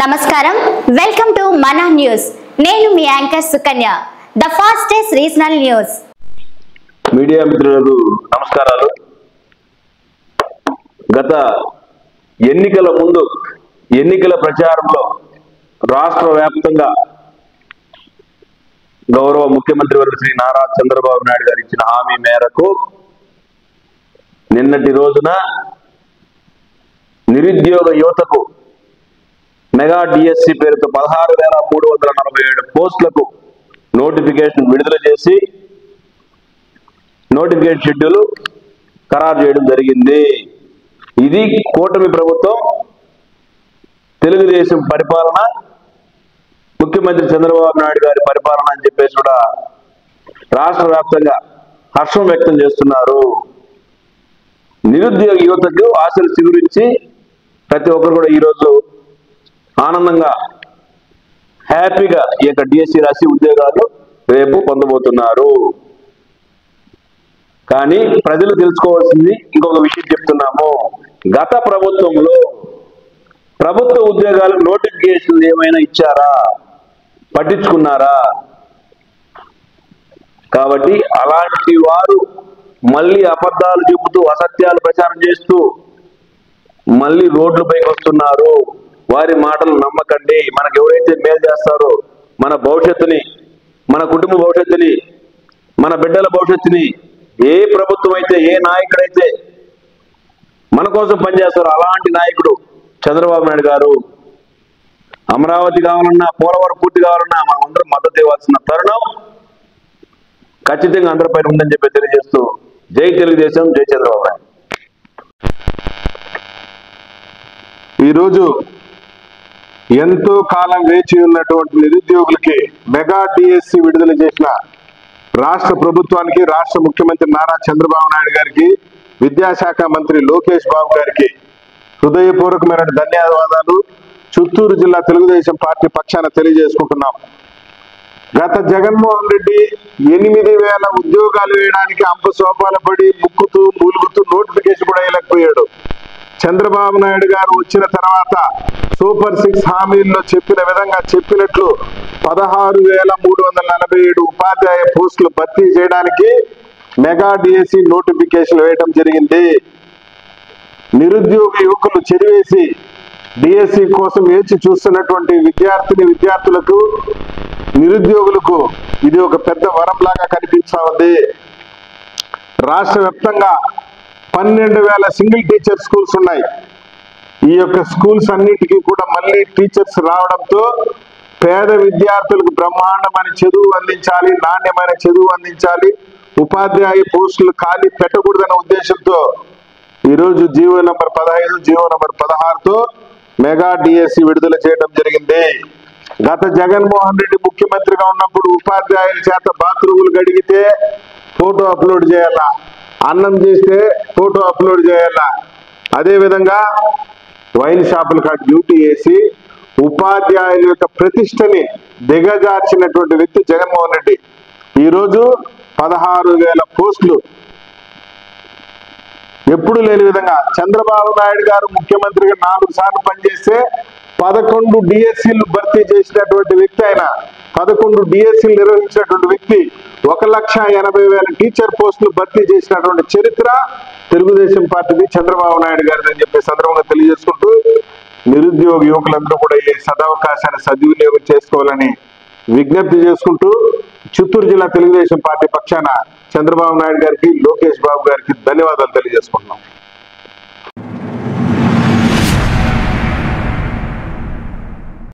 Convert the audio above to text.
నమస్కారం welcome to Mana news నేను మీ anchor Sukanya the fastest regional news media మిత్రులకు నమస్కారాలు గత ఎన్నికల ముందు ఎన్నికల ప్రచారంలో రాష్ట్ర వ్యాప్తంగా గౌరవ ముఖ్యమంత్రి వర్యులు శ్రీ నారా చంద్రబాబు నాయుడు గారు ఇచ్చిన హామీ మేరకు నిన్నటి రోజున నిరుద్యోగ యువతకు మెగా డిఎస్సి పేరుతో 16,347 పోస్టులకు నోటిఫికేషన్ విడుదల చేసి నోటిఫికేషన్ షెడ్యూల్ ఖరారు చేయడం జరిగింది. ఇది కూటమి ప్రభుత్వం తెలుగుదేశం పరిపాలన ముఖ్యమంత్రి చంద్రబాబు నాయుడు గారి పరిపాలన అని చెప్పేసి కూడా రాష్ట్ర వ్యాప్తంగా హర్షం వ్యక్తం చేస్తున్నారు. నిరుద్యోగ యువతకు ఆశలు చిగురించి ప్రతి ఒక్కరు కూడా ఈరోజు ఆనందంగా హ్యాపీగా ఈ యొక్క డిఎస్సి రాసి ఉద్యోగాలు రేపు పొందబోతున్నారు. కానీ ప్రజలు తెలుసుకోవాల్సింది ఇంకొక విషయం చెప్తున్నాము. గత ప్రభుత్వంలో ప్రభుత్వ ఉద్యోగాలకు నోటిఫికేషన్లు ఏమైనా ఇచ్చారా, పట్టించుకున్నారా? కాబట్టి అలాంటి వారు మళ్ళీ అబద్ధాలు చెబుతూ అసత్యాలు ప్రచారం చేస్తూ మళ్ళీ రోడ్లపైకి వస్తున్నారు. వారి మాటలు నమ్మకండి. మనకు ఎవరైతే మేలు చేస్తారో మన భవిష్యత్తుని, మన కుటుంబ భవిష్యత్తుని, మన బిడ్డల భవిష్యత్తుని ఏ ప్రభుత్వం అయితే, ఏ నాయకుడైతే మన కోసం పనిచేస్తారో అలాంటి నాయకుడు చంద్రబాబు నాయుడు గారు. అమరావతి కావాలన్నా, పోలవరం పూర్తి కావాలన్నా మనం అందరం మద్దతు ఇవ్వాల్సిన తరుణం ఖచ్చితంగా అందరిపైన ఉందని చెప్పి తెలియజేస్తూ జై తెలుగుదేశం, జై చంద్రబాబు నాయుడు. ఈరోజు ఎంతో కాలం వేచి ఉన్నటువంటి నిరుద్యోగులకి మెగా డిఎస్సి విడుదల చేసిన రాష్ట్ర ప్రభుత్వానికి, రాష్ట్ర ముఖ్యమంత్రి నారా చంద్రబాబు నాయుడు గారికి, విద్యాశాఖ మంత్రి లోకేష్ బాబు గారికి హృదయపూర్వకమైన ధన్యవాదాలు చిత్తూరు జిల్లా తెలుగుదేశం పార్టీ పక్షాన తెలియజేసుకుంటున్నాం. గత జగన్మోహన్ రెడ్డి 8,000 ఉద్యోగాలు వేయడానికి అంపసోపాల పడి ముక్కుతూ మూలుగుతూ నోటిఫికేషన్ కూడా వేయలేకపోయాడు. చంద్రబాబు నాయుడు గారు వచ్చిన తర్వాత సూపర్ 6 హామీల్లో చెప్పిన విధంగా చెప్పినట్లు 16,347 ఉపాధ్యాయ పోస్టులు భర్తీ చేయడానికి మెగా డిఎస్సి నోటిఫికేషన్ వేయడం జరిగింది. నిరుద్యోగ యువకులు చెరివేసి డిఎస్సి కోసం వేచి చూస్తున్నటువంటి విద్యార్థులకు, నిరుద్యోగులకు ఇది ఒక పెద్ద వరంలాగా కనిపిస్తా ఉంది. రాష్ట్ర వ్యాప్తంగా 12,000 సింగిల్ టీచర్ స్కూల్స్ ఉన్నాయి. ఈ యొక్క స్కూల్స్ అన్నిటికీ కూడా మళ్ళీ టీచర్స్ రావడంతో పేద విద్యార్థులకు బ్రహ్మాండమైన చదువు అందించాలి, నాణ్యమైన చదువు అందించాలి, ఉపాధ్యాయ పోస్టులు ఖాళీ పెట్టకూడదనే ఉద్దేశంతో ఈరోజు జీవో నంబర్ 15, జీవో నంబర్ 16తో మెగా డిఎస్సి విడుదల చేయడం జరిగింది. గత జగన్మోహన్ రెడ్డి ముఖ్యమంత్రిగా ఉన్నప్పుడు ఉపాధ్యాయుల చేత బాత్రూములు గడిగితే ఫోటో అప్లోడ్ చేయాలా, అన్నం చేస్తే ఫోటో అప్లోడ్ చేయాలా, అదేవిధంగా వైన్ షాపులకు డ్యూటీ వేసి ఉపాధ్యాయుల యొక్క ప్రతిష్టని దిగజార్చినటువంటి వ్యక్తి జగన్మోహన్ రెడ్డి. ఈరోజు 16,000 పోస్టులు ఎప్పుడు లేని విధంగా చంద్రబాబు నాయుడు గారు ముఖ్యమంత్రిగా 4 సార్లు పనిచేస్తే 11 డిఎస్సీలు భర్తీ చేసినటువంటి వ్యక్తి ఆయన. 11 డిఎస్సీలు నిర్వహించినటువంటి వ్యక్తి 1,80,000 టీచర్ పోస్టులు భర్తీ చేసినటువంటి చరిత్ర తెలుగుదేశం పార్టీది, చంద్రబాబు నాయుడు గారిది అని చెప్పి సందర్భంగా తెలియజేసుకుంటూ నిరుద్యోగ యువకులందరూ కూడా ఈ సదవకాశాన్ని సద్వినియోగం చేసుకోవాలని విజ్ఞప్తి చేసుకుంటూ చిత్తూరు జిల్లా తెలుగుదేశం పార్టీ పక్షాన చంద్రబాబు నాయుడు గారికి, లోకేష్ బాబు గారికి ధన్యవాదాలు తెలియజేసుకుంటున్నాం.